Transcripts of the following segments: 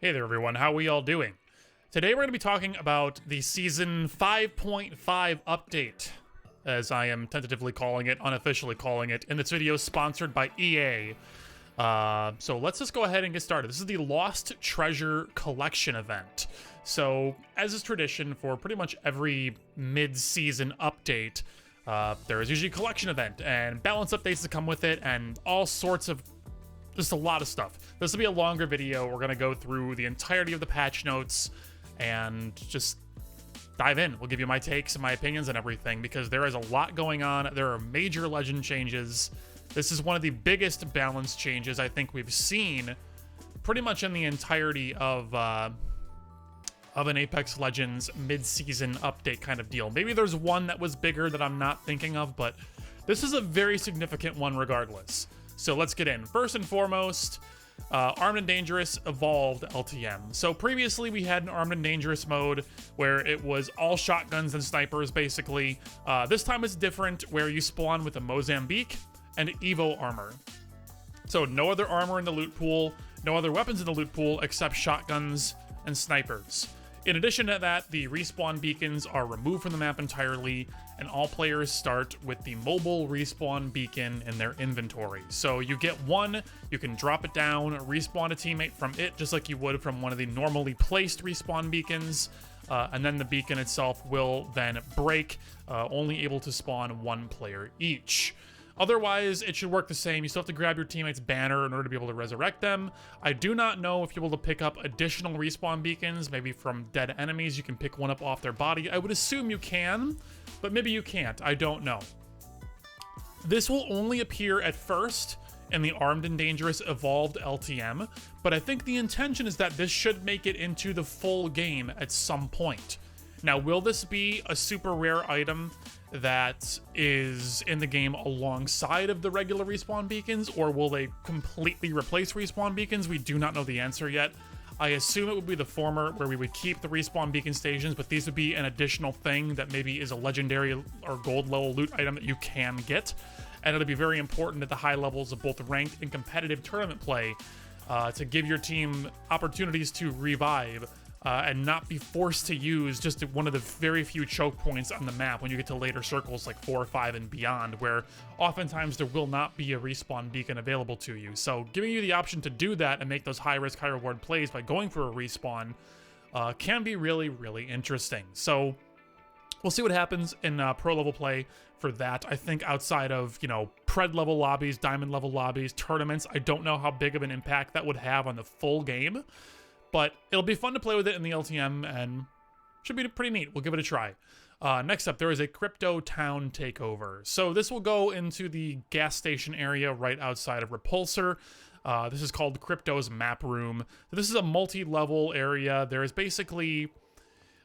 Hey there everyone, how are we all doing? Today we're going to be talking about the Season 5.5 update, as I am tentatively calling it, unofficially calling it, and this video is sponsored by EA. So let's just go ahead and get started. This is the Lost Treasure Collection event. So, as is tradition for pretty much every mid-season update, there is usually a collection event and balance updates that come with it and all sorts of just a lot of stuff. This will be a longer video. We're going to go through the entirety of the patch notes and just dive in. We'll give you my takes and my opinions and everything because there is a lot going on. There are major legend changes. This is one of the biggest balance changes I think we've seen pretty much in the entirety of an Apex Legends mid-season update kind of deal. Maybe there's one that was bigger that I'm not thinking of, but this is a very significant one regardless. So let's get in. First and foremost, Armed and Dangerous Evolved LTM. So previously we had an Armed and Dangerous mode where it was all shotguns and snipers basically. This time it's different where you spawn with a Mozambique and Evo armor. So no other armor in the loot pool, no other weapons in the loot pool except shotguns and snipers. In addition to that, the respawn beacons are removed from the map entirely, and all players start with the mobile respawn beacon in their inventory. So you get one, you can drop it down, respawn a teammate from it just like you would from one of the normally placed respawn beacons, and then the beacon itself will then break, only able to spawn one player each. Otherwise, it should work the same. You still have to grab your teammate's banner in order to be able to resurrect them. I do not know if you're able to pick up additional respawn beacons, maybe from dead enemies. You can pick one up off their body. I would assume you can, but maybe you can't. I don't know. This will only appear at first in the Armed and Dangerous Evolved LTM, but I think the intention is that this should make it into the full game at some point. Now, will this be a super rare item that is in the game alongside of the regular respawn beacons, or will they completely replace respawn beacons? We do not know the answer yet. I assume it would be the former, where we would keep the respawn beacon stations, but these would be an additional thing that maybe is a legendary or gold level loot item that you can get, and it'll be very important at the high levels of both ranked and competitive tournament play to give your team opportunities to revive and not be forced to use just one of the very few choke points on the map when you get to later circles like 4 or 5 and beyond, where oftentimes there will not be a respawn beacon available to you. So giving you the option to do that and make those high-risk, high-reward plays by going for a respawn can be really, really interesting. So we'll see what happens in pro-level play for that. I think outside of, Pred-level lobbies, Diamond-level lobbies, tournaments, I don't know how big of an impact that would have on the full game. But it'll be fun to play with it in the LTM and should be pretty neat. We'll give it a try. Next up, there is a Crypto Town takeover. So this will go into the gas station area right outside of Repulsor. This is called Crypto's Map Room. So this is a multi-level area. There is basically,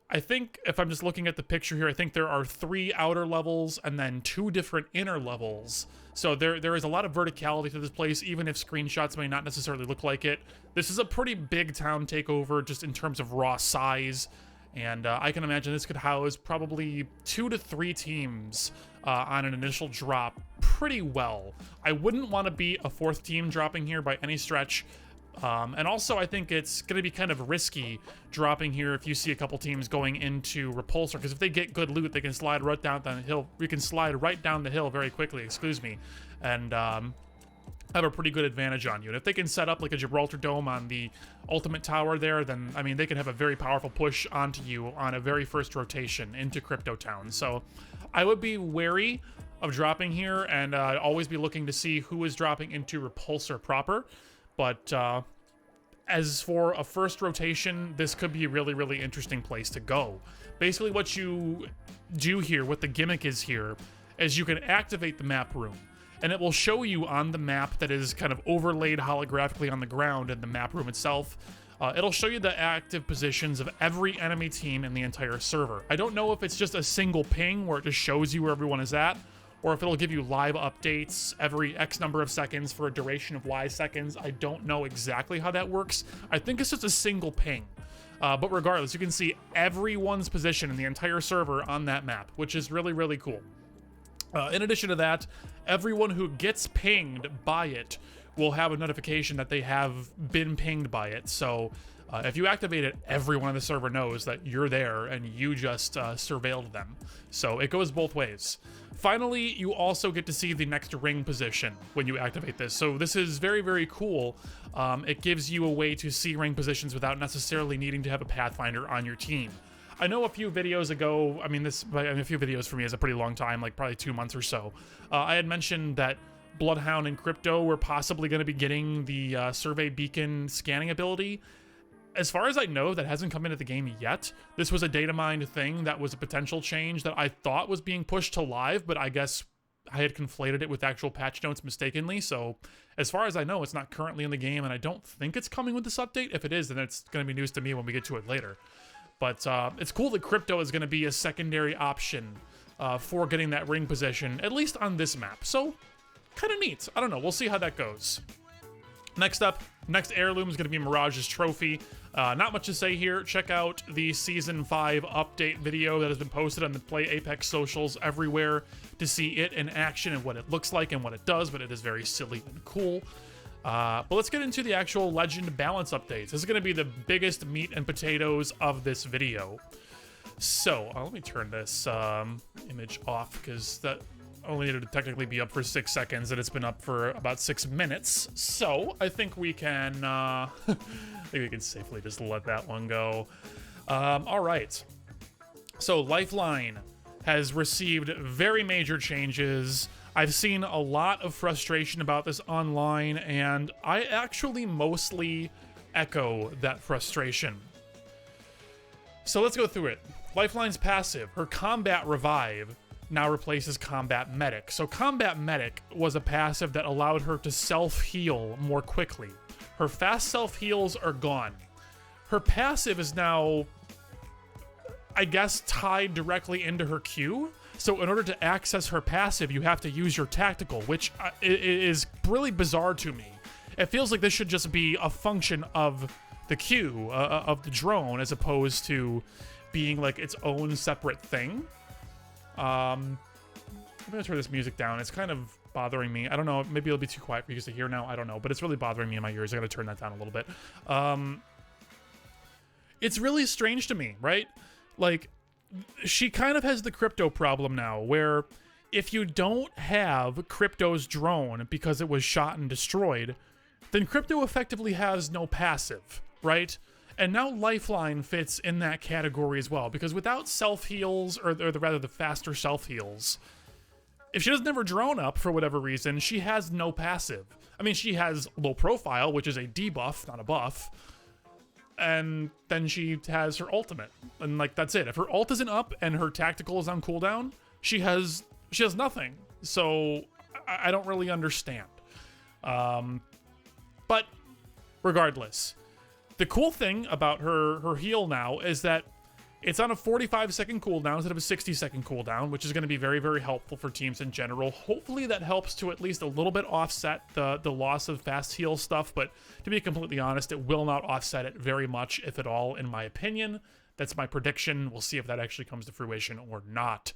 I think, if I'm just looking at the picture here, I think there are 3 outer levels and then 2 different inner levels. So there is a lot of verticality to this place, even if screenshots may not necessarily look like it. This is a pretty big town takeover just in terms of raw size, and I can imagine this could house probably 2 to 3 teams on an initial drop pretty well. I wouldn't want to be a 4th team dropping here by any stretch. And also, I think it's going to be kind of risky dropping here if you see a couple teams going into Repulsor, because if they get good loot, they can slide right down the hill. You can slide right down the hill very quickly, and have a pretty good advantage on you. And if they can set up like a Gibraltar Dome on the ultimate tower there, then, I mean, they can have a very powerful push onto you on a very first rotation into Crypto Town. So I would be wary of dropping here and always be looking to see who is dropping into Repulsor proper. But as for a first rotation, this could be a really, really interesting place to go. Basically what you do here, what the gimmick is here, is you can activate the map room. And it will show you on the map that is kind of overlaid holographically on the ground in the map room itself. It'll show you the active positions of every enemy team in the entire server. I don't know if it's just a single ping where it just shows you where everyone is at, or if it'll give you live updates every X number of seconds for a duration of Y seconds. I don't know exactly how that works. I think it's just a single ping. But regardless, you can see everyone's position in the entire server on that map, which is really, really cool. In addition to that, everyone who gets pinged by it will have a notification that they have been pinged by it. So If you activate it, everyone on the server knows that you're there and you just surveilled them. So it goes both ways. Finally, you also get to see the next ring position when you activate this. So this is very, very cool. It gives you a way to see ring positions without necessarily needing to have a Pathfinder on your team. I know a few videos ago, a few videos for me is a pretty long time, like probably 2 months or so. I had mentioned that Bloodhound and Crypto were possibly going to be getting the Survey Beacon scanning ability. As far as I know, that hasn't come into the game yet. This was a data mined thing that was a potential change that I thought was being pushed to live, but I guess I had conflated it with actual patch notes mistakenly. So as far as I know, it's not currently in the game, and I don't think it's coming with this update. If it is, then it's going to be news to me when we get to it later. But it's cool that Crypto is going to be a secondary option for getting that ring position, at least on this map. So kind of neat. I don't know. We'll see how that goes. Next up, next heirloom is going to be Mirage's trophy. Not much to say here. Check out the Season 5 update video that has been posted on the Play Apex socials everywhere to see it in action and what it looks like and what it does, but it is very silly and cool. But let's get into the actual Legend balance updates. This is going to be the biggest meat and potatoes of this video. So, let me turn this image off because that only needed to technically be up for 6 seconds, and it's been up for about 6 minutes. So I think we can, I think we can safely just let that one go. All right. So Lifeline has received very major changes. I've seen a lot of frustration about this online, and I actually mostly echo that frustration. So let's go through it. Lifeline's passive, her Combat Revive, now replaces Combat Medic. So Combat Medic was a passive that allowed her to self-heal more quickly. Her fast self-heals are gone. Her passive is now, I guess, tied directly into her Q. So in order to access her passive, you have to use your tactical, which is really bizarre to me. It feels like this should just be a function of the Q, of the drone, as opposed to being like its own separate thing. I'm gonna turn this music down. It's kind of bothering me. I don't know. Maybe it'll be too quiet for you guys to hear now. I don't know, but it's really bothering me in my ears. I gotta turn that down a little bit. It's really strange to me, right? Like, she kind of has the Crypto problem now, where if you don't have Crypto's drone because it was shot and destroyed, then Crypto effectively has no passive, right? And now Lifeline fits in that category as well, because without self-heals, or rather the faster self-heals, if she doesn't have her drone up for whatever reason, she has no passive. I mean, she has low profile, which is a debuff, not a buff, and then she has her ultimate, and like that's it. If her ult isn't up and her tactical is on cooldown, she has nothing. So I don't really understand. But regardless, the cool thing about her heal now is that it's on a 45-second cooldown instead of a 60-second cooldown, which is going to be very, very helpful for teams in general. Hopefully that helps to at least a little bit offset the loss of fast heal stuff, but to be completely honest, it will not offset it very much, if at all, in my opinion. That's my prediction. We'll see if that actually comes to fruition or not.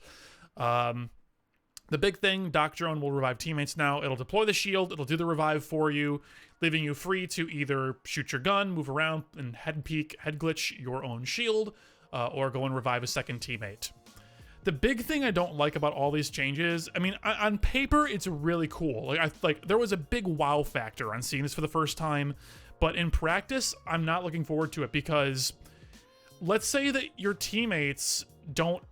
The big thing, Doc Drone will revive teammates now. It'll deploy the shield, it'll do the revive for you, leaving you free to either shoot your gun, move around, and head peek, head glitch your own shield, or go and revive a second teammate. The big thing I don't like about all these changes, I mean, on paper, it's really cool. Like there was a big wow factor on seeing this for the first time, but in practice, I'm not looking forward to it, because let's say that your teammates don't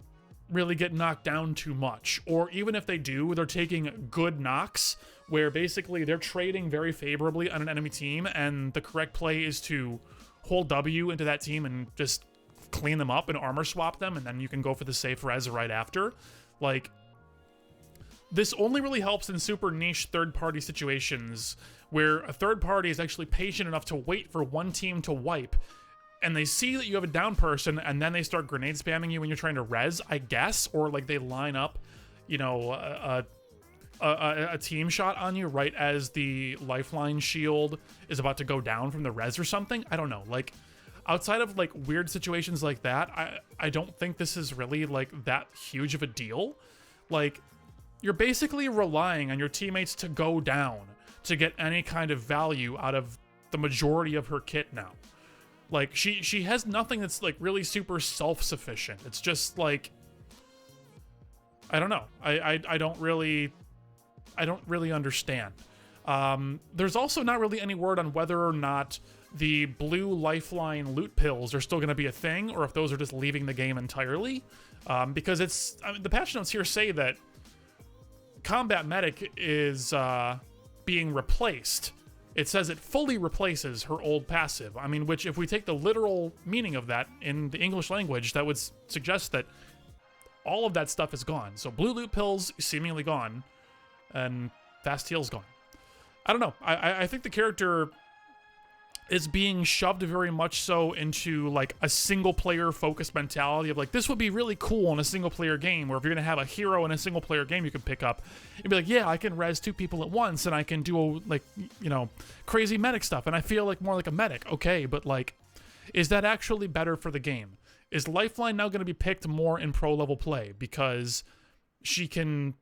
really get knocked down too much, or even if they do, they're taking good knocks, where basically they're trading very favorably on an enemy team, and the correct play is to hold W into that team and just clean them up and armor swap them, and then you can go for the safe res right after. Like, this only really helps in super niche third-party situations where a third party is actually patient enough to wait for one team to wipe, and they see that you have a down person, and then they start grenade spamming you when you're trying to res, I guess, or like they line up, you know, a team shot on you right as the Lifeline shield is about to go down from the res or something. I don't know. Like, outside of like weird situations like that, I don't think this is really like that huge of a deal. Like, you're basically relying on your teammates to go down to get any kind of value out of the majority of her kit now. Like, she has nothing that's, like, really super self-sufficient. It's just, like, I don't know. I don't really understand. There's also not really any word on whether or not the blue Lifeline loot pills are still going to be a thing, or if those are just leaving the game entirely. Because the patch notes here say that Combat Medic is being replaced. It says it fully replaces her old passive. I mean, which, if we take the literal meaning of that in the English language, that would suggest that all of that stuff is gone. So blue loot pills seemingly gone, and fast heal's gone. I don't know. I think the character is being shoved very much so into, like, a single-player focused mentality of, like, this would be really cool in a single-player game, where if you're going to have a hero in a single-player game you can pick up, and be like, yeah, I can res 2 people at once, and I can do, like, you know, crazy medic stuff, and I feel like more like a medic. Okay, but, like, is that actually better for the game? Is Lifeline now going to be picked more in pro-level play because she can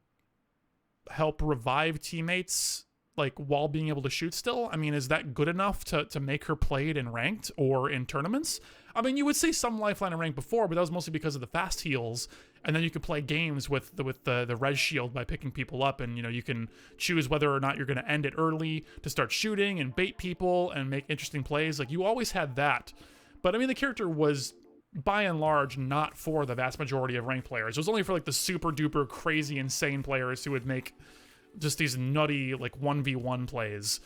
help revive teammates, like, while being able to shoot still? I mean, is that good enough to make her played in ranked or in tournaments? I mean, you would see some Lifeline in ranked before, but that was mostly because of the fast heals, and then you could play games with the res shield by picking people up, and, you know, you can choose whether or not you're going to end it early to start shooting and bait people and make interesting plays. Like, you always had that. But, I mean, the character was, by and large, not for the vast majority of ranked players. It was only for, like, the super duper crazy insane players who would make just these nutty, like, 1v1 plays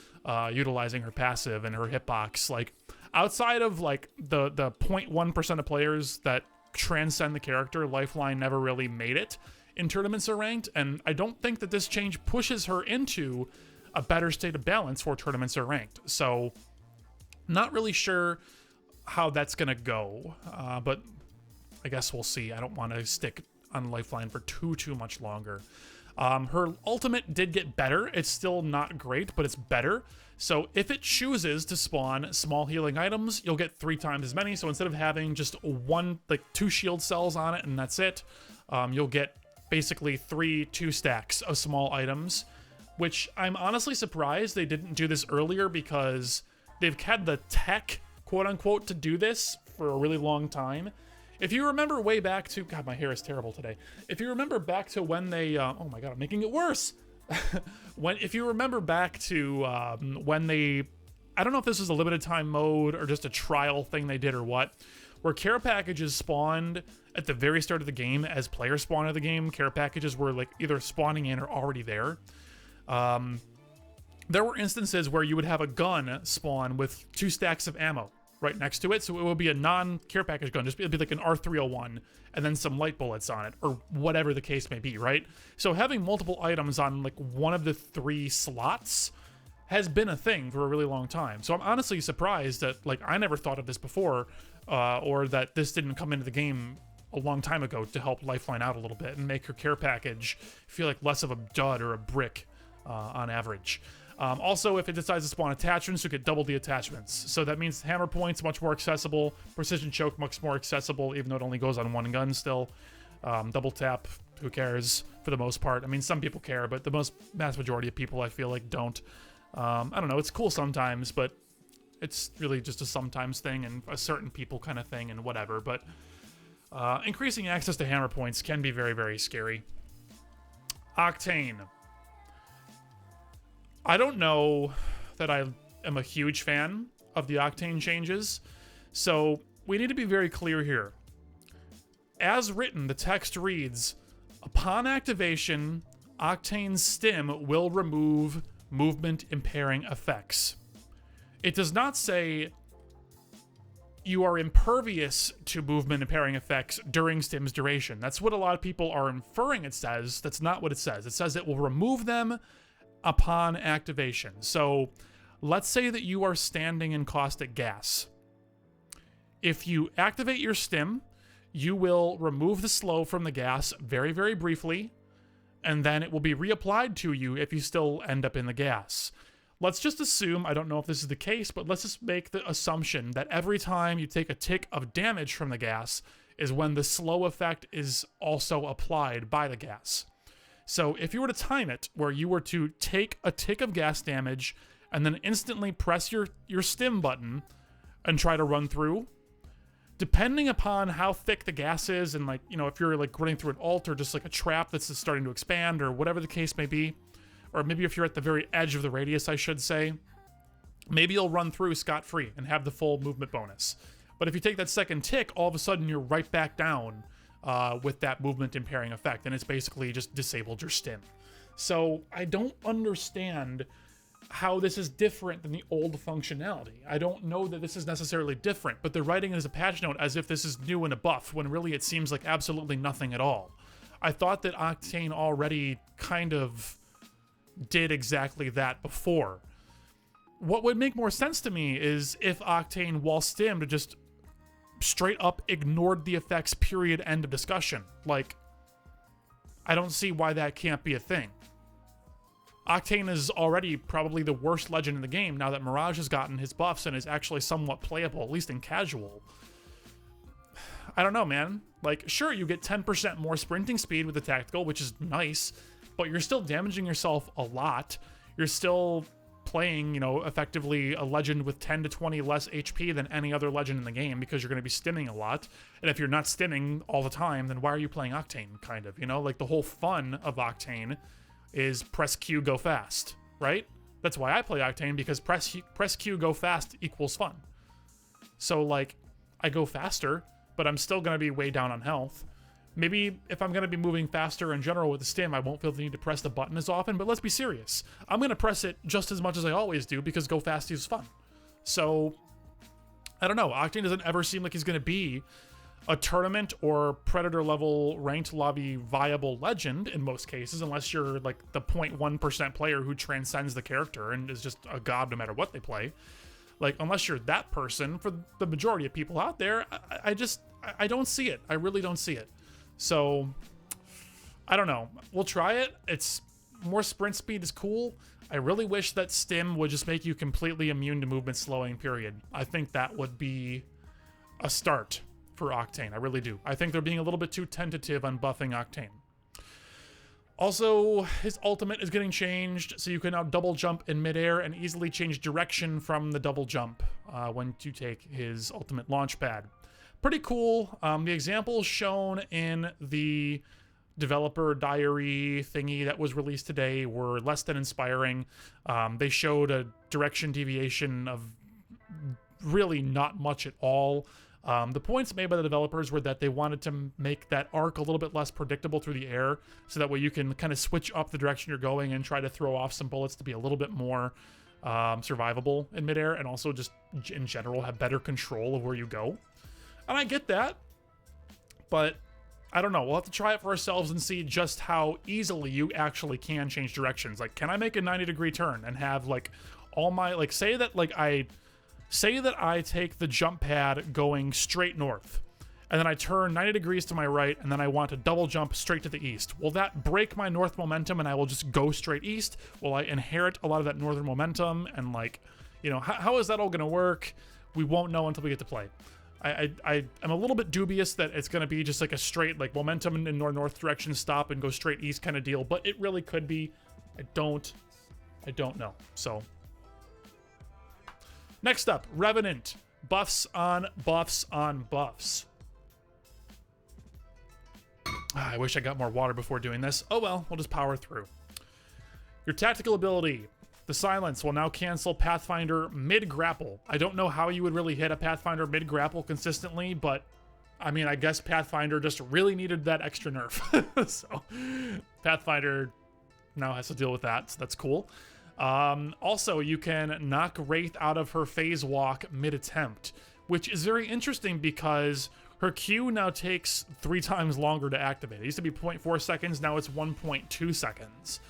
utilizing her passive and her hitbox. Like, outside of, like, the 0.1% of players that transcend the character, Lifeline never really made it in tournaments or ranked, and I don't think that this change pushes her into a better state of balance for tournaments or ranked. So, not really sure how that's gonna go, but I guess we'll see. I don't want to stick on Lifeline for too much longer. Her ultimate did get better. It's still not great, but it's better. So if it chooses to spawn small healing items, you'll get 3 times as many. So instead of having just 2 shield cells on it and that's it, you'll get basically 2 stacks of small items, which I'm honestly surprised they didn't do this earlier, because they've had the tech, quote unquote, to do this for a really long time. If you remember way back to, God, my hair is terrible today. If you remember back to when they, oh my God, I'm making it worse. If you remember back to when they, I don't know if this was a limited time mode or just a trial thing they did or what, where care packages spawned at the very start of the game as player spawn of the game. Care packages were, like, either spawning in or already there. There were instances where you would have a gun spawn with 2 stacks of ammo right next to it, so it would be a non-care package gun, it'd be like an R301, and then some light bullets on it, or whatever the case may be, right? So having multiple items on, like, one of the 3 slots has been a thing for a really long time. So I'm honestly surprised that, like, I never thought of this before, or that this didn't come into the game a long time ago to help Lifeline out a little bit and make her care package feel like less of a dud or a brick on average. Also, if it decides to spawn attachments, you get double the attachments. So that means hammer points much more accessible, precision choke much more accessible, even though it only goes on 1 gun still. Double tap, who cares for the most part? I mean, some people care, but the mass majority of people, I feel like, don't. I don't know, it's cool sometimes, but it's really just a sometimes thing and a certain people kind of thing and whatever. But increasing access to hammer points can be very, very scary. Octane. I don't know that I am a huge fan of the Octane changes, so we need to be very clear here. As written, the text reads, upon activation, Octane's stim will remove movement impairing effects. It does not say you are impervious to movement impairing effects during stim's duration. That's what a lot of people are inferring it says. That's not what it says. It says it will remove them upon activation. So let's say that you are standing in caustic gas. If you activate your stim, you will remove the slow from the gas very, very briefly, and then it will be reapplied to you if you still end up in the gas. Let's just assume, I don't know if this is the case, but let's just make the assumption that every time you take a tick of damage from the gas is when the slow effect is also applied by the gas. So if you were to time it, where you were to take a tick of gas damage and then instantly press your stim button, and try to run through. Depending upon how thick the gas is and, like, you know, if you're like running through an ult or just like a trap that's just starting to expand or whatever the case may be, or maybe if you're at the very edge of the radius, I should say, maybe you'll run through scot-free and have the full movement bonus. But if you take that second tick, all of a sudden you're right back down with that movement impairing effect, and it's basically just disabled your stim. So I don't understand how this is different than the old functionality. I don't know that this is necessarily different, but they're writing it as a patch note as if this is new and a buff, when really it seems like absolutely nothing at all. I thought that Octane already kind of did exactly that before. What would make more sense to me is if Octane, while stimmed, just straight up ignored the effects, period, end of discussion. Like, I don't see why that can't be a thing. Octane is already probably the worst legend in the game now that Mirage has gotten his buffs and is actually somewhat playable, at least in casual. I don't know, man. Like, sure, you get 10% more sprinting speed with the tactical, which is nice, but you're still damaging yourself a lot. You're still playing, you know, effectively a legend with 10 to 20 less HP than any other legend in the game because you're going to be stimming a lot. And if you're not stimming all the time, then why are you playing Octane, kind of? You know, like, the whole fun of Octane is press Q, go fast, right? That's why I play Octane, because press Q, go fast equals fun. So, like, I go faster, but I'm still going to be way down on health. Maybe if I'm going to be moving faster in general with the stim, I won't feel the need to press the button as often, but let's be serious. I'm going to press it just as much as I always do because go fast is fun. So, I don't know. Octane doesn't ever seem like he's going to be a tournament or Predator level ranked lobby viable legend in most cases, unless you're like the 0.1% player who transcends the character and is just a god no matter what they play. Like, unless you're that person, for the majority of people out there, I don't see it. I really don't see it. So, I don't know. We'll try it. It's more sprint speed is cool. I really wish that stim would just make you completely immune to movement slowing, period. I think that would be a start for Octane. I really do. I think they're being a little bit too tentative on buffing Octane. Also, his ultimate is getting changed, so you can now double jump in midair and easily change direction from the double jump when you take his ultimate launch pad. Pretty cool. The examples shown in the developer diary thingy that was released today were less than inspiring. They showed a direction deviation of really not much at all. The points made by the developers were that they wanted to make that arc a little bit less predictable through the air, so that way you can kind of switch up the direction you're going and try to throw off some bullets to be a little bit more survivable in midair, and also just in general have better control of where you go. And I get that, but I don't know. We'll have to try it for ourselves and see just how easily you actually can change directions. Like, can I make a 90-degree turn and have, like, all my, like, say that I take the jump pad going straight north, and then I turn 90 degrees to my right, and then I want to double jump straight to the east. Will that break my north momentum and I will just go straight east? Will I inherit a lot of that northern momentum? And, like, you know, how is that all going to work? We won't know until we get to play. I'm a little bit dubious that it's going to be just like a straight, like, momentum in north direction, stop and go straight east kind of deal, but it really could be. I don't know. So, next up, Revenant. Buffs on buffs on buffs. I wish I got more water before doing this. Oh well, we'll just power through. Your tactical ability. The silence will now cancel Pathfinder mid-grapple. I don't know how you would really hit a Pathfinder mid-grapple consistently, but I mean, I guess Pathfinder just really needed that extra nerf. So, Pathfinder now has to deal with that, so that's cool. Also, you can knock Wraith out of her phase walk mid-attempt, which is very interesting because her Q now takes 3 times longer to activate. It used to be 0.4 seconds, now it's 1.2 seconds.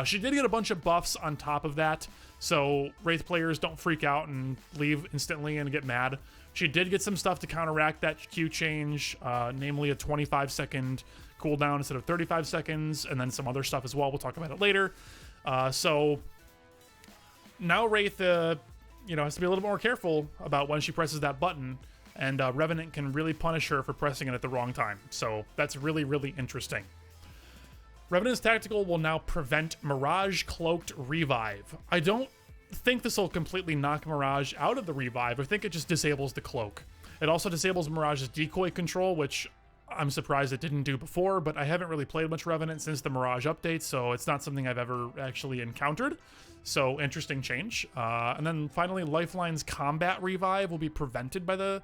She did get a bunch of buffs on top of that, so Wraith players don't freak out and leave instantly and get mad. She did get some stuff to counteract that Q change, namely a 25-second cooldown instead of 35 seconds, and then some other stuff as well. We'll talk about it later. So now Wraith, has to be a little more careful about when she presses that button, and Revenant can really punish her for pressing it at the wrong time. So that's really, really interesting. Revenant's tactical will now prevent Mirage Cloaked Revive. I don't think this will completely knock Mirage out of the revive. I think it just disables the cloak. It also disables Mirage's decoy control, which I'm surprised it didn't do before, but I haven't really played much Revenant since the Mirage update, so it's not something I've ever actually encountered. So, interesting change. And then finally, Lifeline's combat revive will be prevented by the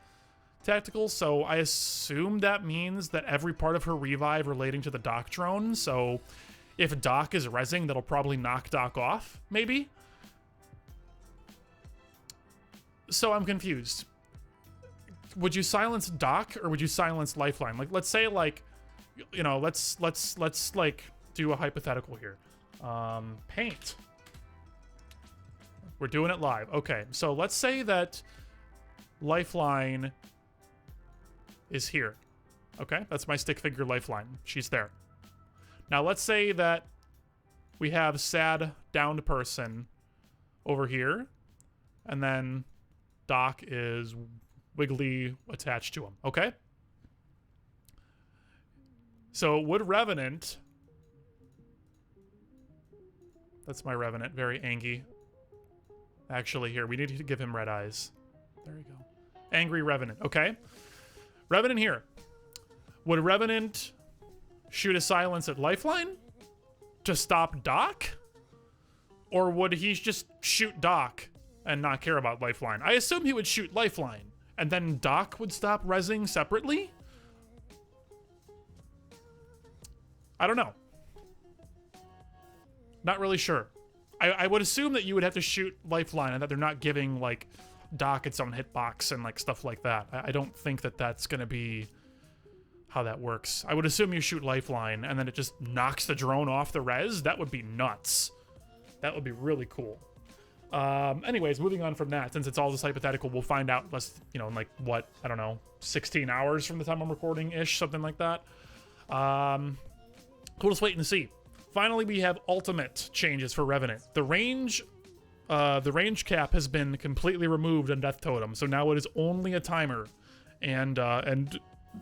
tactical, so I assume that means that every part of her revive relating to the Doc drone, so if Doc is rezzing, that'll probably knock Doc off, maybe? So I'm confused. Would you silence Doc or would you silence Lifeline? Like, let's say, like, you know, let's like do a hypothetical here. Paint. We're doing it live. Okay, so let's say that Lifeline is here. Okay, that's my stick figure Lifeline. She's there. Now let's say that we have sad downed person over here, and then Doc is wiggly attached to him. Okay? So would Revenant... That's my Revenant, very angry. Actually, here, we need to give him red eyes. There we go. Angry Revenant, okay? Revenant here. Would Revenant shoot a silence at Lifeline to stop Doc? Or would he just shoot Doc and not care about Lifeline? I assume he would shoot Lifeline, and then Doc would stop rezzing separately? I don't know. Not really sure. I would assume that you would have to shoot Lifeline and that they're not giving, like, Doc its own hitbox and, like, stuff like that. I don't think that that's going to be how that works. I would assume you shoot Lifeline and then it just knocks the drone off the res. That would be nuts. That would be really cool. Anyways, moving on from that, since it's all this hypothetical, we'll find out less, you know, in like, what, I don't know, 16 hours from the time I'm recording-ish, something like that. We'll just wait and see. Finally, we have ultimate changes for Revenant. The range cap has been completely removed on Death Totem, so now it is only a timer and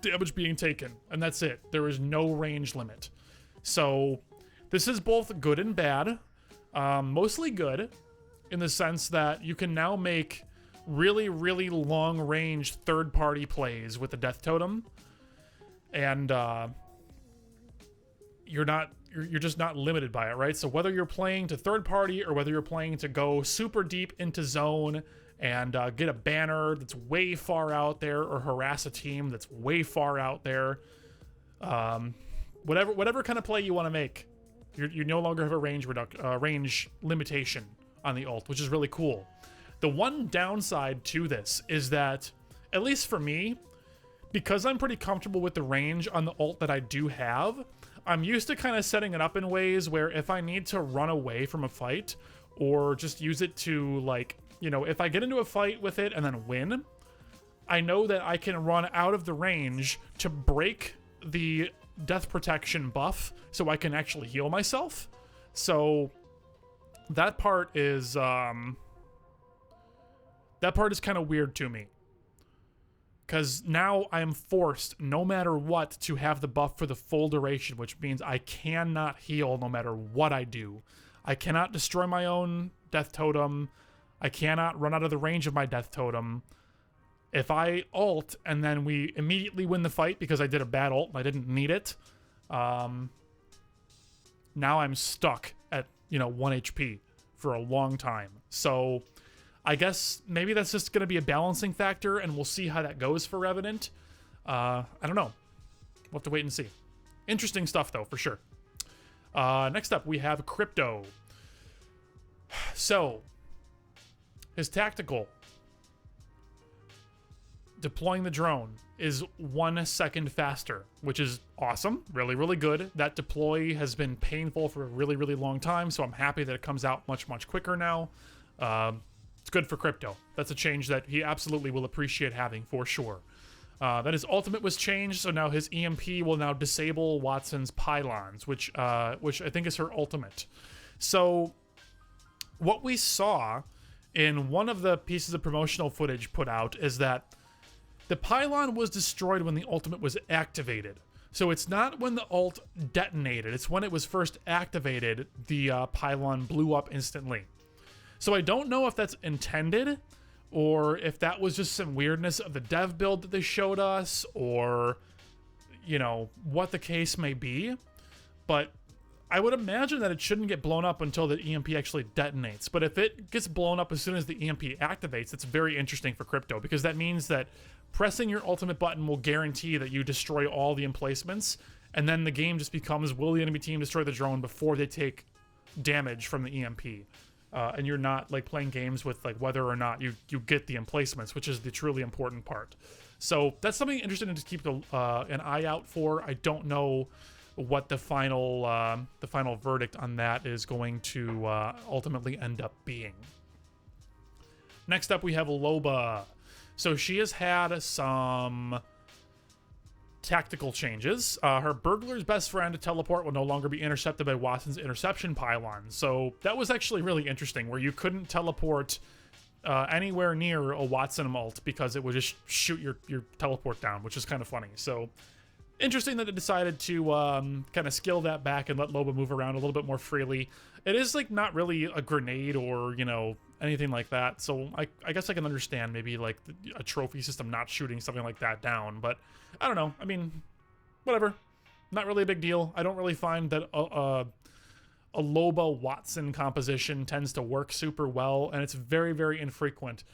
damage being taken, and that's it. There is no range limit. So this is both good and bad. Mostly good, in the sense that you can now make really, really long-range third-party plays with the Death Totem, and you're just not limited by it, right? So whether you're playing to third party or whether you're playing to go super deep into zone and get a banner that's way far out there or harass a team that's way far out there, whatever kind of play you want to make, you no longer have a range limitation on the ult, which is really cool. The one downside to this is that, at least for me, because I'm pretty comfortable with the range on the ult that I do have, I'm used to kind of setting it up in ways where if I need to run away from a fight or just use it to, like, you know, if I get into a fight with it and then win, I know that I can run out of the range to break the death protection buff so I can actually heal myself. So that part is kind of weird to me. Because now I am forced, no matter what, to have the buff for the full duration, which means I cannot heal no matter what I do. I cannot destroy my own death totem. I cannot run out of the range of my death totem. If I ult and then we immediately win the fight because I did a bad ult and I didn't need it, now I'm stuck at, 1 HP for a long time. So I guess maybe that's just going to be a balancing factor, and we'll see how that goes for Revenant. I don't know. We'll have to wait and see. Interesting stuff, though, for sure. Next up, we have Crypto. So, his tactical, deploying the drone, is 1 second faster, which is awesome. Really, really good. That deploy has been painful for a really, really long time, so I'm happy that it comes out much, much quicker now. It's good for Crypto. That's a change that he absolutely will appreciate having, for sure. Then his ultimate was changed, so now his EMP will now disable Watson's pylons, which I think is her ultimate. So what we saw in one of the pieces of promotional footage put out is that the pylon was destroyed when the ultimate was activated. So it's not when the ult detonated, it's when it was first activated, the pylon blew up instantly. So I don't know if that's intended or if that was just some weirdness of the dev build that they showed us, or, you know, what the case may be. But I would imagine that it shouldn't get blown up until the EMP actually detonates. But if it gets blown up as soon as the EMP activates, it's very interesting for crypto, because that means that pressing your ultimate button will guarantee that you destroy all the emplacements, and then the game just becomes, will the enemy team destroy the drone before they take damage from the EMP? And you're not like playing games with like whether or not you get the emplacements, which is the truly important part. So that's something interesting to just keep an eye out for. I don't know what the final verdict on that is going to ultimately end up being. Next up, we have Loba. So she has had some tactical changes. Her burglar's best friend, to teleport, will no longer be intercepted by Watson's interception pylon. So that was actually really interesting, where you couldn't teleport anywhere near a Watson ult because it would just shoot your teleport down, which is kind of funny. So interesting that they decided to kind of scale that back and let Loba move around a little bit more freely. It is like not really a grenade or, you know, anything like that. So I guess I can understand maybe like a trophy system not shooting something like that down, but I don't know. I mean, whatever. Not really a big deal. I don't really find that a Loba Watson composition tends to work super well, and it's very, very infrequent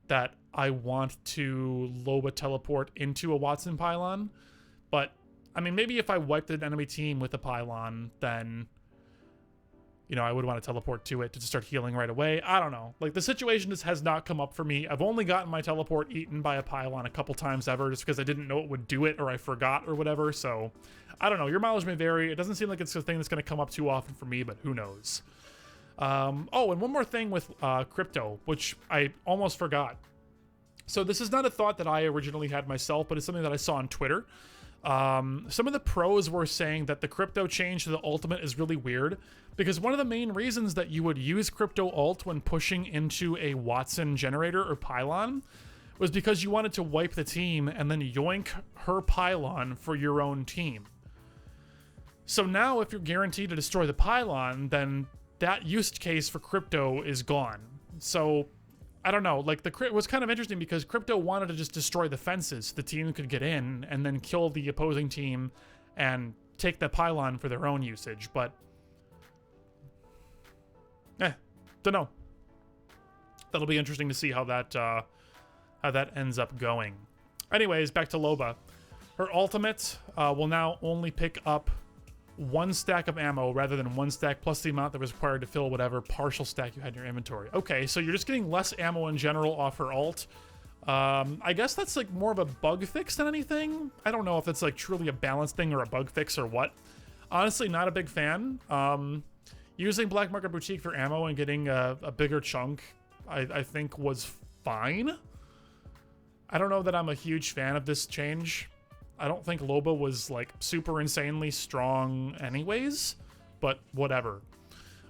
that I want to Loba teleport into a Watson pylon. But I mean, maybe if I wiped an enemy team with a pylon, then, you know, I would want to teleport to it to start healing right away. I don't know. Like, the situation just has not come up for me. I've only gotten my teleport eaten by a pylon a couple times ever, just because I didn't know it would do it, or I forgot or whatever. So I don't know. Your mileage may vary. It doesn't seem like it's a thing that's going to come up too often for me, but who knows. Oh, and one more thing with crypto, which I almost forgot. So this is not a thought that I originally had myself, but it's something that I saw on Twitter. Some of the pros were saying that the crypto change to the ultimate is really weird, because one of the main reasons that you would use crypto ult when pushing into a Watson generator or pylon was because you wanted to wipe the team and then yoink her pylon for your own team. So now if you're guaranteed to destroy the pylon, then that use case for crypto is gone. So I don't know, like it was kind of interesting because crypto wanted to just destroy the fences so the team could get in and then kill the opposing team and take the pylon for their own usage, but don't know. That'll be interesting to see how that ends up going. Anyways, back to Loba. Her ultimate will now only pick up 1 stack of ammo rather than 1 stack plus the amount that was required to fill whatever partial stack you had in your inventory. Okay, so you're just getting less ammo in general off her ult. I guess that's like more of a bug fix than anything. I don't know if that's like truly a balance thing or a bug fix or what. Honestly, not a big fan. Using Black Market Boutique for ammo and getting a bigger chunk, I think was fine. I don't know that I'm a huge fan of this change. I don't think Loba was like super insanely strong anyways, but whatever.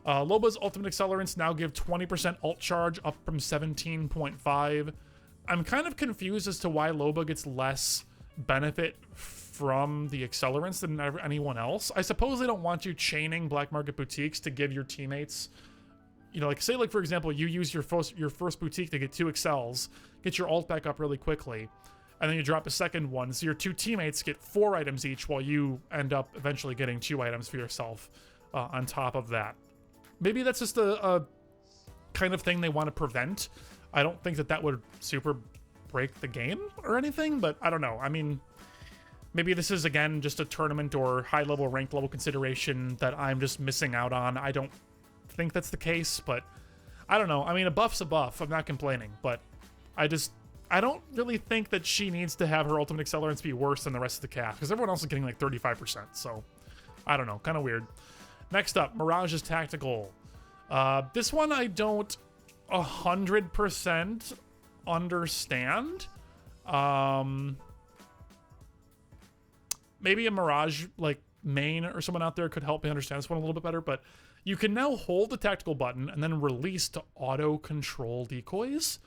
Loba's ultimate accelerants now give 20% ult charge, up from 17.5. I'm kind of confused as to why Loba gets less benefit from the accelerants than anyone else. I suppose they don't want you chaining Black Market Boutiques to give your teammates, you know, like say like for example, you use your first boutique to get 2 excels, get your ult back up really quickly, and then you drop a second one, so your 2 teammates get 4 items each while you end up eventually getting 2 items for yourself on top of that. Maybe that's just a kind of thing they want to prevent. I don't think that would super break the game or anything, but I don't know. I mean, maybe this is, again, just a tournament or high-level ranked level consideration that I'm just missing out on. I don't think that's the case, but I don't know. I mean, a buff's a buff. I'm not complaining, but I don't really think that she needs to have her ultimate accelerants be worse than the rest of the cast, because everyone else is getting like 35%, so I don't know. Kind of weird. Next up, Mirage's Tactical. This one I don't 100% understand. Maybe a Mirage like main or someone out there could help me understand this one a little bit better, but you can now hold the tactical button and then release to auto control decoys.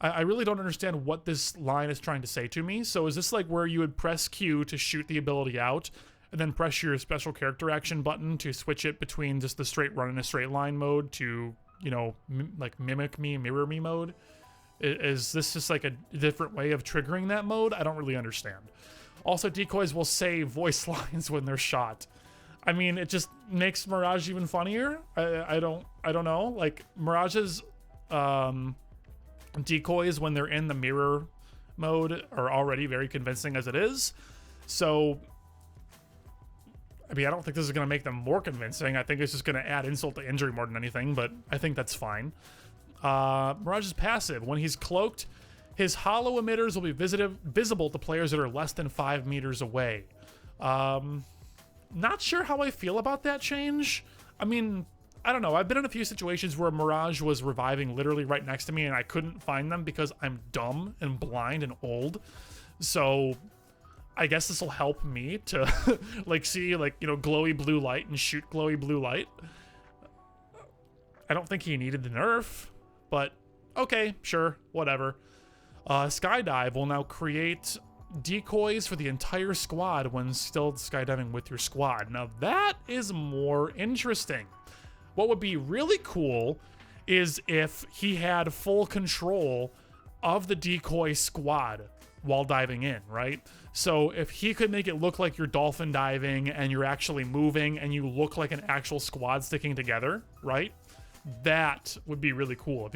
I really don't understand what this line is trying to say to me. So is this like where you would press Q to shoot the ability out and then press your special character action button to switch it between just the straight run and a straight line mode to you know, like mimic me, mirror me mode? Is this just like a different way of triggering that mode? I don't really understand. Also, decoys will say voice lines when they're shot. I mean, it just makes Mirage even funnier. I don't know. Like, Mirage's decoys when they're in the mirror mode are already very convincing as it is. So, I mean, I don't think this is going to make them more convincing. I think it's just going to add insult to injury more than anything, but I think that's fine. Mirage is passive. When he's cloaked, his hollow emitters will be visible to players that are less than 5 meters away. Not sure how I feel about that change. I mean, I don't know. I've been in a few situations where Mirage was reviving literally right next to me and I couldn't find them because I'm dumb and blind and old. So I guess this will help me to like see like, you know, glowy blue light and shoot glowy blue light. I don't think he needed the nerf, but okay, sure, whatever. Skydive will now create decoys for the entire squad when still skydiving with your squad. Now that is more interesting. What would be really cool is if he had full control of the decoy squad while diving in, right? So if he could make it look like you're dolphin diving and you're actually moving and you look like an actual squad sticking together, right? That would be really cool. If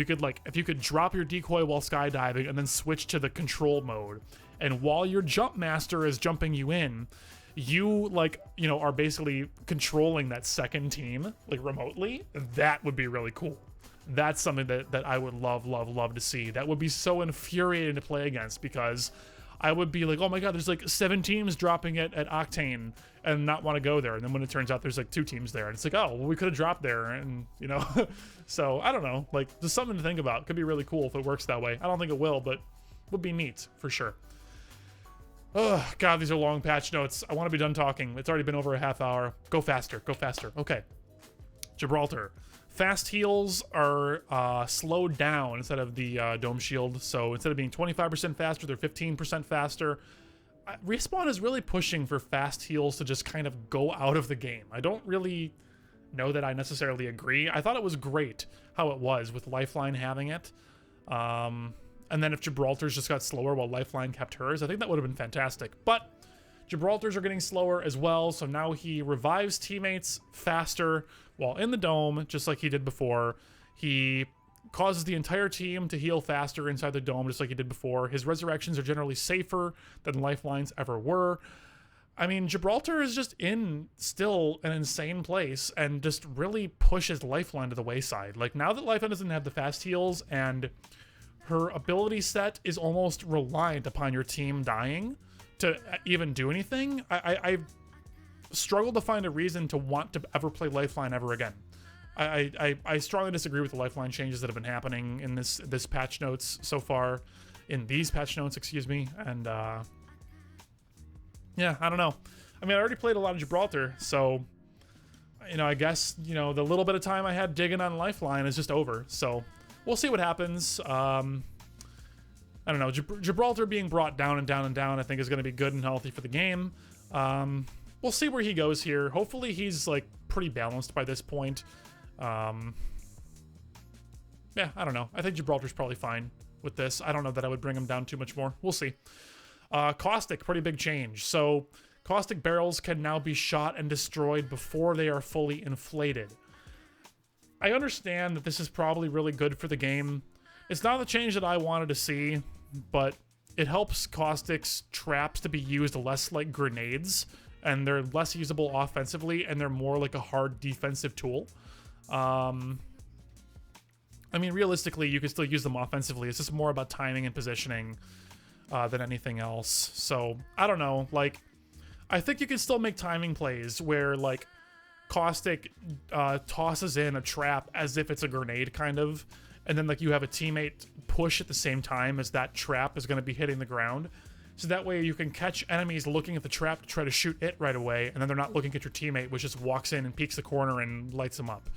you could drop your decoy while skydiving and then switch to the control mode, and while your jump master is jumping you in, you like, you know, are basically controlling that second team like remotely. That would be really cool. That's something that I would love to see. That would be so infuriating to play against, because I would be like, oh my god, there's like 7 teams dropping it at Octane and not want to go there. And then when it turns out there's like 2 teams there, and it's like, oh, well, we could have dropped there, and you know. So I don't know, like, just something to think about. Could be really cool if it works that way. I don't think it will, but would be neat for sure. Oh god, these are long patch notes. I want to be done talking. It's already been over a half hour. Go faster, go faster. Okay. Gibraltar. Fast heals are slowed down instead of the dome shield. So instead of being 25% faster, they're 15% faster. Respawn is really pushing for fast heals to just kind of go out of the game. I don't really know that I necessarily agree. I thought it was great how it was with Lifeline having it. And then if Gibraltar's just got slower while Lifeline kept hers, I think that would have been fantastic. But Gibraltar's are getting slower as well, so now he revives teammates faster while in the dome, just like he did before. He causes the entire team to heal faster inside the dome, just like he did before. His resurrections are generally safer than Lifelines ever were. I mean, Gibraltar is just in still an insane place and just really pushes Lifeline to the wayside. Like, now that Lifeline doesn't have the fast heals and her ability set is almost reliant upon your team dying to even do anything, I struggle to find a reason to want to ever play Lifeline ever again. I strongly disagree with the Lifeline changes that have been happening in this patch notes so far, in these patch notes, excuse me, and yeah, I don't know. I mean, I already played a lot of Gibraltar, so, you know, I guess, you know, the little bit of time I had digging on Lifeline is just over, so we'll see what happens. I don't know. Gibraltar being brought down and down and down, I think, is going to be good and healthy for the game. We'll see where he goes here. Hopefully he's, like, pretty balanced by this point. Yeah, I don't know. I think Gibraltar's probably fine with this. I don't know that I would bring him down too much more. We'll see. Caustic, pretty big change. So caustic barrels can now be shot and destroyed before they are fully inflated. I understand that this is probably really good for the game. It's not the change that I wanted to see, but it helps Caustic's traps to be used less like grenades, and they're less usable offensively, and they're more like a hard defensive tool. I mean, realistically, you can still use them offensively. It's just more about timing and positioning than anything else. So, I don't know. Like, I think you can still make timing plays where, like, Caustic tosses in a trap as if it's a grenade, kind of, and then like you have a teammate push at the same time as that trap is going to be hitting the ground, so that way you can catch enemies looking at the trap to try to shoot it right away, and then they're not looking at your teammate, which just walks in and peeks the corner and lights them up.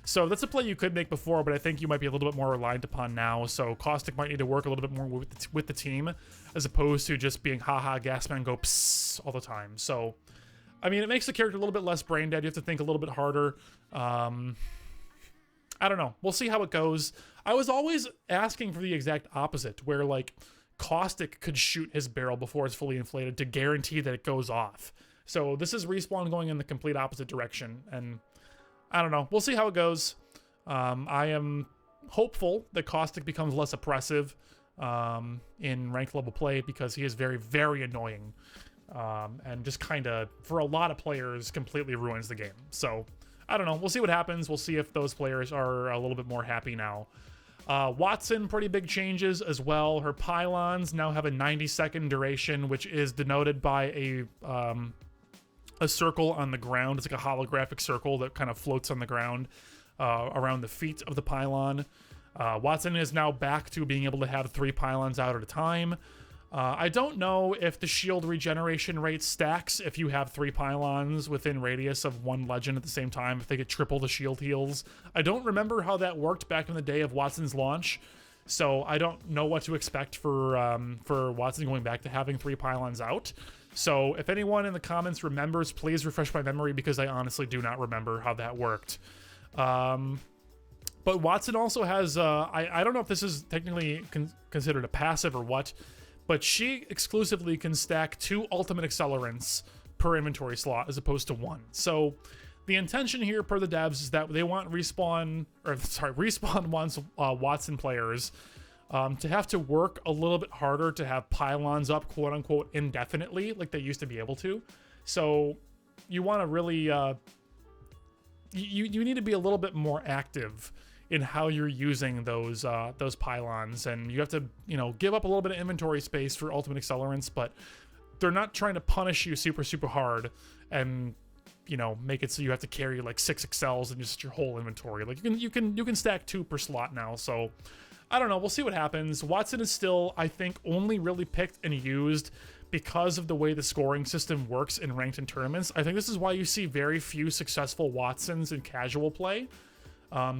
So that's a play you could make before, but I think you might be a little bit more reliant upon now. So Caustic might need to work a little bit more with the team, as opposed to just being haha Gasman go psst all the time. So I mean, it makes the character a little bit less brain dead. You have to think a little bit harder. I don't know. We'll see how it goes. I was always asking for the exact opposite, where like Caustic could shoot his barrel before it's fully inflated to guarantee that it goes off. So this is Respawn going in the complete opposite direction, and I don't know. We'll see how it goes. I am hopeful that Caustic becomes less oppressive in ranked level play, because he is very, very annoying, and just kind of, for a lot of players, completely ruins the game. So I don't know. We'll see what happens. We'll see if those players are a little bit more happy now. Watson, pretty big changes as well. Her pylons now have a 90-second duration, which is denoted by a circle on the ground. It's like a holographic circle that kind of floats on the ground around the feet of the pylon. Watson is now back to being able to have 3 pylons out at a time. I don't know if the shield regeneration rate stacks if you have 3 pylons within radius of 1 legend at the same time, if they get triple the shield heals. I don't remember how that worked back in the day of Watson's launch, so I don't know what to expect for Watson going back to having 3 pylons out. So if anyone in the comments remembers, please refresh my memory, because I honestly do not remember how that worked. But Watson also has, I don't know if this is technically considered a passive or what, but she exclusively can stack 2 ultimate accelerants per inventory slot as opposed to 1. So the intention here per the devs is that they want Respawn wants Watson players to have to work a little bit harder to have pylons up, quote unquote, indefinitely, like they used to be able to. So you want to really, you need to be a little bit more active in how you're using those pylons, and you have to, you know, give up a little bit of inventory space for ultimate accelerants, but they're not trying to punish you super hard and, you know, make it so you have to carry like 6 accels and just your whole inventory. Like you can stack 2 per slot now. So I don't know. We'll see what happens. Watson is still, I think, only really picked and used because of the way the scoring system works in ranked and tournaments. I think this is why you see very few successful Watsons in casual play.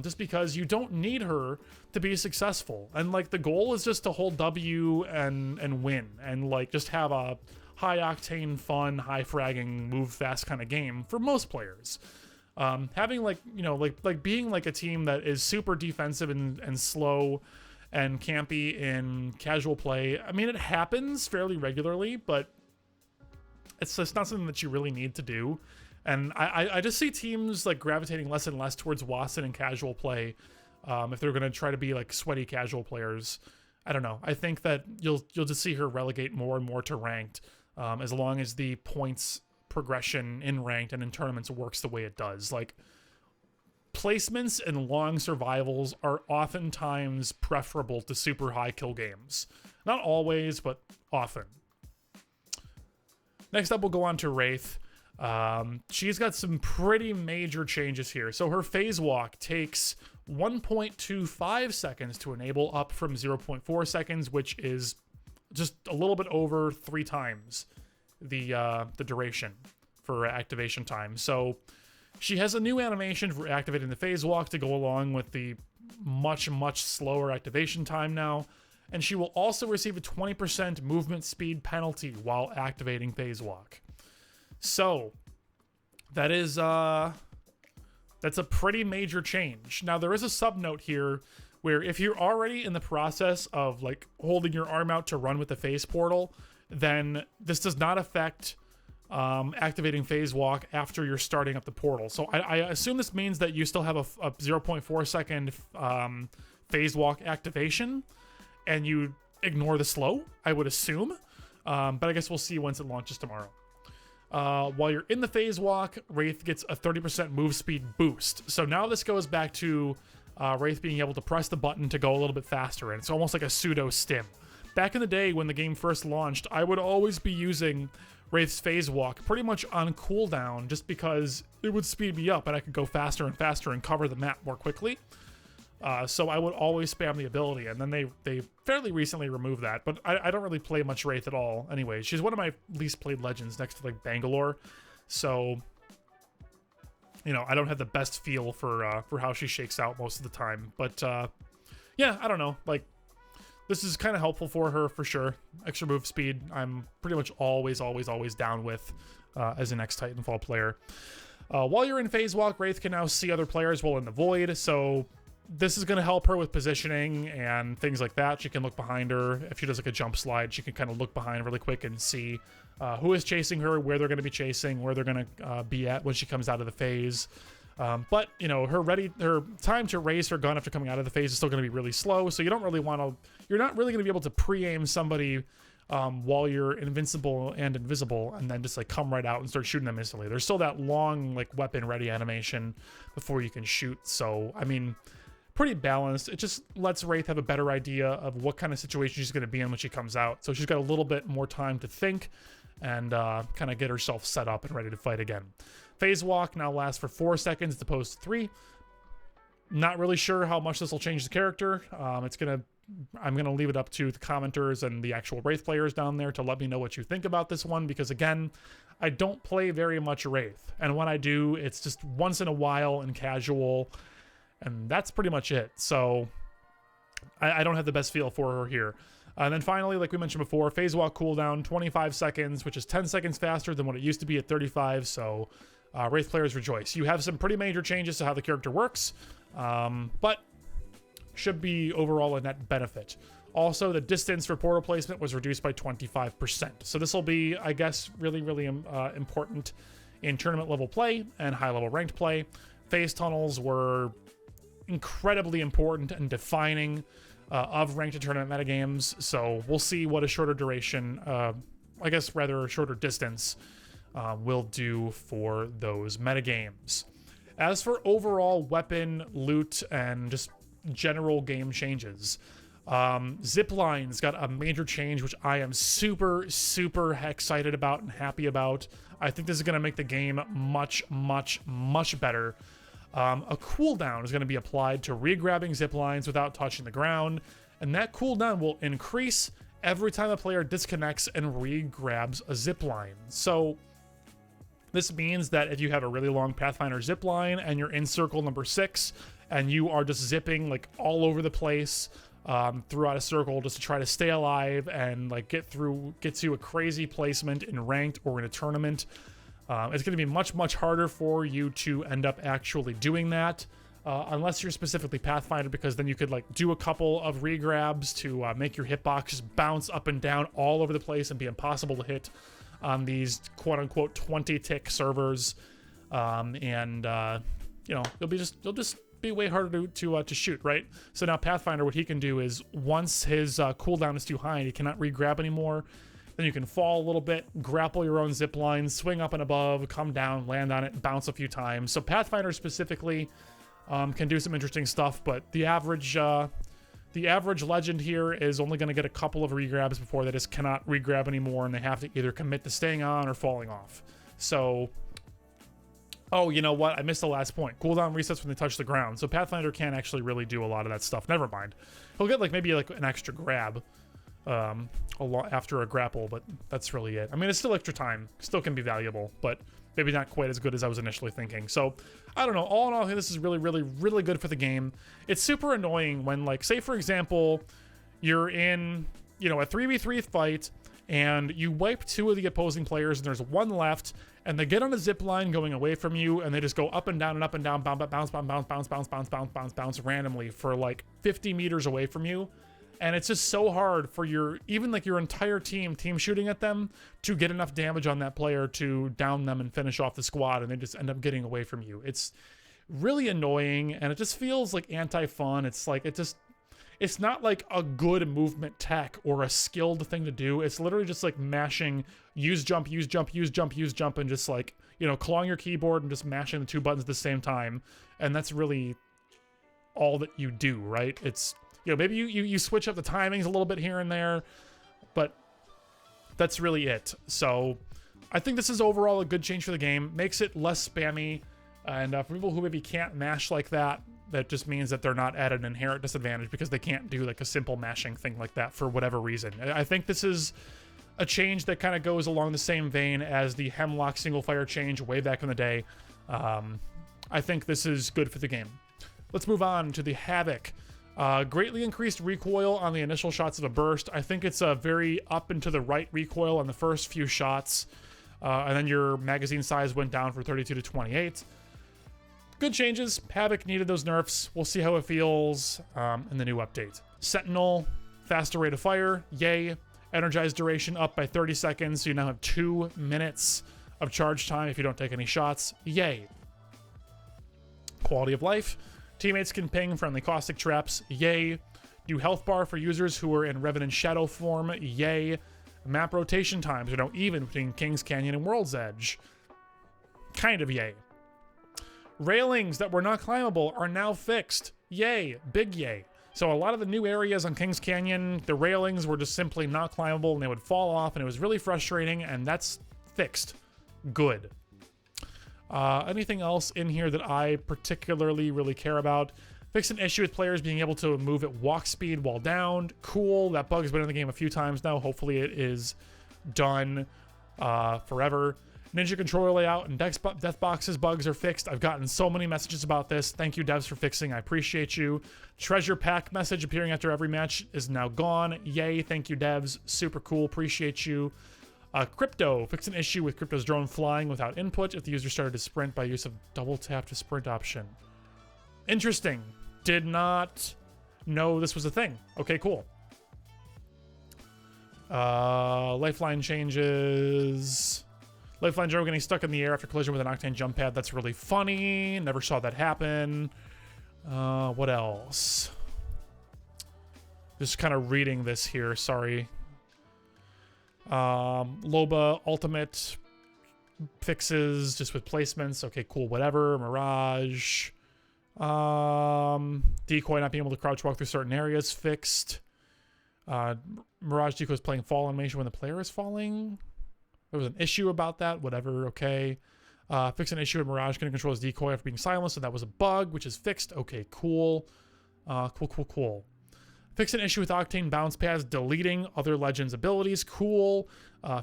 Just because you don't need her to be successful, and like the goal is just to hold W and win, and like just have a high octane, fun, high fragging, move fast kind of game for most players. Having like, you know, like being like a team that is super defensive and slow and campy in casual play, I mean, it happens fairly regularly, but it's just not something that you really need to do. And I just see teams like gravitating less and less towards Watson in casual play, if they're going to try to be like sweaty casual players. I don't know. I think that you'll just see her relegate more and more to ranked, as long as the points progression in ranked and in tournaments works the way it does. Like, placements and long survivals are oftentimes preferable to super high kill games. Not always, but often. Next up, we'll go on to Wraith. She's got some pretty major changes here. So her phase walk takes 1.25 seconds to enable, up from 0.4 seconds, which is just a little bit over 3 times the duration for activation time. So she has a new animation for activating the phase walk to go along with the much slower activation time now. And she will also receive a 20% movement speed penalty while activating phase walk. So that is that's a pretty major change. Now there is a sub note here where if you're already in the process of like holding your arm out to run with the phase portal, then this does not affect activating phase walk after you're starting up the portal. So I assume this means that you still have a 0.4 second phase walk activation and you ignore the slow, I would assume. But I guess we'll see once it launches tomorrow. While you're in the phase walk, Wraith gets a 30% move speed boost. So now this goes back to Wraith being able to press the button to go a little bit faster, and it's almost like a pseudo stim. Back in the day when the game first launched, I would always be using Wraith's phase walk pretty much on cooldown just because it would speed me up and I could go faster and faster and cover the map more quickly. So I would always spam the ability, and then they fairly recently removed that, but I don't really play much Wraith at all anyway. She's one of my least played legends next to like Bangalore, so you know, I don't have the best feel for how she shakes out most of the time. But yeah, I don't know, like this is kind of helpful for her for sure. Extra move speed, I'm pretty much always down with as an ex-Titanfall player. While you're in phase walk, Wraith can now see other players while in the void, so this is going to help her with positioning and things like that. She can look behind her. If she does like a jump slide, she can kind of look behind really quick and see who is chasing her, where they're going to be chasing, where they're going to be at when she comes out of the phase. But, you know, her time to raise her gun after coming out of the phase is still going to be really slow, so you don't really want to... You're not really going to be able to pre-aim somebody while you're invincible and invisible and then just, like, come right out and start shooting them instantly. There's still that long, like, weapon-ready animation before you can shoot, so, I mean, pretty balanced. It just lets Wraith have a better idea of what kind of situation she's going to be in when she comes out, so she's got a little bit more time to think and kind of get herself set up and ready to fight again. Phase walk now lasts for 4 seconds as opposed to 3. Not really sure how much this will change the character. I'm gonna leave it up to the commenters and the actual Wraith players down there to let me know what you think about this one, because again, I don't play very much Wraith, and when I do, it's just once in a while and casual, and that's pretty much it. So I don't have the best feel for her here. And then finally, like we mentioned before, phase walk cooldown 25 seconds, which is 10 seconds faster than what it used to be at 35. So Wraith players rejoice. You have some pretty major changes to how the character works, but should be overall a net benefit. Also, the distance for portal placement was reduced by 25%. So this will be, I guess, really, really important in tournament level play and high level ranked play. Phase tunnels were incredibly important and defining of ranked and tournament metagames. So we'll see what a shorter duration, I guess rather a shorter distance, will do for those metagames. As for overall weapon, loot, and just general game changes, Zipline's got a major change, which I am super excited about and happy about. I think this is going to make the game much better. A cooldown is going to be applied to re-grabbing ziplines without touching the ground, and that cooldown will increase every time a player disconnects and re-grabs a zipline. So this means that if you have a really long Pathfinder zipline and you're in circle number 6 and you are just zipping like all over the place throughout a circle just to try to stay alive and like get to a crazy placement in ranked or in a tournament, it's going to be much harder for you to end up actually doing that unless you're specifically Pathfinder, because then you could like do a couple of re-grabs to make your hitbox bounce up and down all over the place and be impossible to hit on these quote-unquote 20-tick servers, and you know, you'll just be way harder to shoot, right? So now Pathfinder, what he can do is once his cooldown is too high and he cannot re-grab anymore, then you can fall a little bit, grapple your own zip line, swing up and above, come down, land on it, bounce a few times. So Pathfinder specifically can do some interesting stuff, but the average legend here is only going to get a couple of re-grabs before they just cannot re-grab anymore, and they have to either commit to staying on or falling off. So, oh, you know what? I missed the last point. Cooldown resets when they touch the ground. So Pathfinder can't actually really do a lot of that stuff. Never mind. He'll get like maybe like an extra grab after a grapple, but that's really it. I mean, it's still extra time. Still can be valuable, but maybe not quite as good as I was initially thinking. So, I don't know. All in all, I think this is really good for the game. It's super annoying when, like, say, for example, you're in, you know, a 3v3 fight, and you wipe 2 of the opposing players, and there's 1 left, and they get on a zip line going away from you, and they just go up and down, bounce randomly for, like, 50 meters away from you. And it's just so hard for your entire team shooting at them to get enough damage on that player to down them and finish off the squad, and they just end up getting away from you. It's really annoying, and it just feels like anti-fun. It's like, it's not like a good movement tech or a skilled thing to do. It's literally just like mashing use jump, and just like, you know, clawing your keyboard and just mashing the 2 buttons at the same time. And that's really all that you do, right? It's, you know, maybe you switch up the timings a little bit here and there, but that's really it. So I think this is overall a good change for the game. Makes it less spammy, and for people who maybe can't mash like that, that just means that they're not at an inherent disadvantage because they can't do like a simple mashing thing like that for whatever reason. I think this is a change that kind of goes along the same vein as the Hemlock single fire change way back in the day. I think this is good for the game. Let's move on to the Havoc. Greatly increased recoil on the initial shots of a burst. I think it's a very up and to the right recoil on the first few shots. And then your magazine size went down from 32 to 28. good changes. Havoc needed those nerfs. We'll see how it feels in the new update. Sentinel, faster rate of fire, yay. Energized duration up by 30 seconds, so you now have 2 minutes of charge time if you don't take any shots, yay. Quality of life, teammates can ping friendly caustic traps, yay. New health bar for users who are in Revenant shadow form, yay. Map rotation times are now even between Kings Canyon and World's Edge, kind of yay. Railings that were not climbable are now fixed, yay, big yay. So a lot of the new areas on Kings Canyon, the railings were just simply not climbable and they would fall off and it was really frustrating, and that's fixed. Good. Anything else in here that I particularly really care about? Fix an issue with players being able to move at walk speed while downed. Cool. That bug has been in the game a few times now. Hopefully it is done forever. Ninja controller layout and death boxes bugs are fixed. I've gotten so many messages about this. Thank you, devs, for fixing. I appreciate you. Treasure pack message appearing after every match is now gone. Yay. Thank you, devs. Super cool. Appreciate you. Crypto. Fix an issue with Crypto's drone flying without input if the user started to sprint by use of double tap to sprint option. Interesting. Did not know this was a thing. Okay, cool. Lifeline changes. Lifeline Joe getting stuck in the air after collision with an Octane jump pad. That's really funny. Never saw that happen. What else? Just kind of reading this here. Sorry. Loba ultimate fixes just with placements. Okay, cool. Whatever. Mirage. Decoy not being able to crouch walk through certain areas fixed. Mirage decoy is playing fall animation when the player is falling. There was an issue about that. Whatever. Okay. Fix an issue with Mirage couldn't control his decoy after being silenced, so that was a bug, which is fixed. Okay, cool. Cool. Fix an issue with Octane bounce pads deleting other Legends abilities. Cool.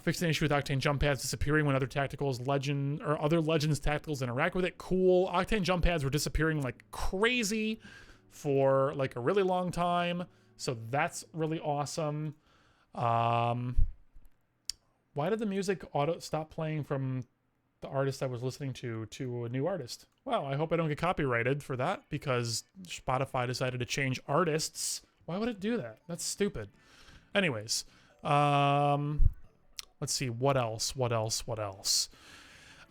Fix an issue with Octane jump pads disappearing when other Legends tacticals interact with it. Cool. Octane jump pads were disappearing like crazy for like a really long time, so that's really awesome. Why did the music stop playing from the artist I was listening to a new artist? Well, I hope I don't get copyrighted for that because Spotify decided to change artists. Why would it do that? That's stupid. Anyways, let's see. What else?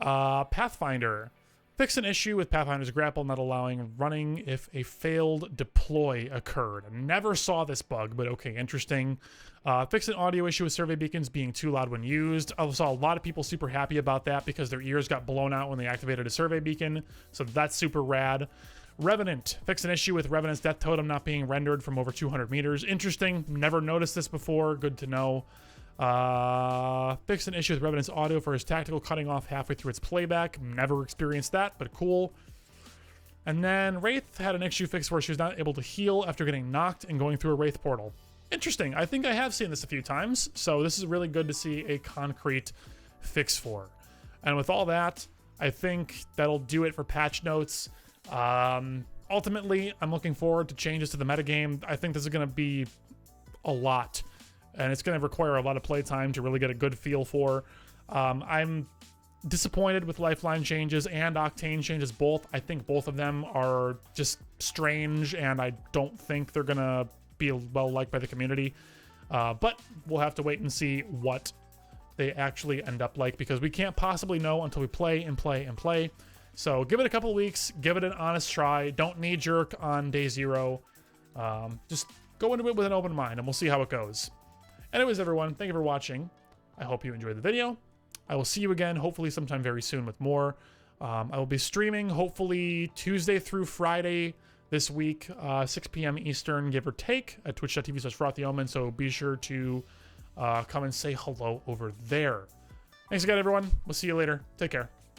Pathfinder. Fix an issue with Pathfinder's grapple not allowing running if a failed deploy occurred. I never saw this bug, but okay, interesting. Fix an audio issue with survey beacons being too loud when used. I saw a lot of people super happy about that because their ears got blown out when they activated a survey beacon, so that's super rad. Revenant. Fix an issue with Revenant's death totem not being rendered from over 200 meters. Interesting. Never noticed this before. Good to know. Fix an issue with Revenant's audio for his tactical cutting off halfway through its playback. Never experienced that, but cool. And then Wraith had an issue fix where she was not able to heal after getting knocked and going through a Wraith portal. Interesting. I think I have seen this a few times, so this is really good to see a concrete fix for. And with all that, I think that'll do it for patch notes. Ultimately, I'm looking forward to changes to the metagame. I think this is going to be a lot, and it's going to require a lot of playtime to really get a good feel for. I'm disappointed with Lifeline changes and Octane changes both. I think both of them are just strange, and I don't think they're going to be well liked by the community. But we'll have to wait and see what they actually end up like, because we can't possibly know until we play and play and play. So give it a couple of weeks, give it an honest try. Don't knee-jerk on day zero. Just go into it with an open mind, and we'll see how it goes. Anyways, everyone, thank you for watching. I hope you enjoyed the video. I will see you again, hopefully sometime very soon with more. I will be streaming, hopefully Tuesday through Friday this week, 6 p.m. Eastern, give or take, at twitch.tv/FrothyOmen, so be sure to come and say hello over there. Thanks again, everyone. We'll see you later. Take care.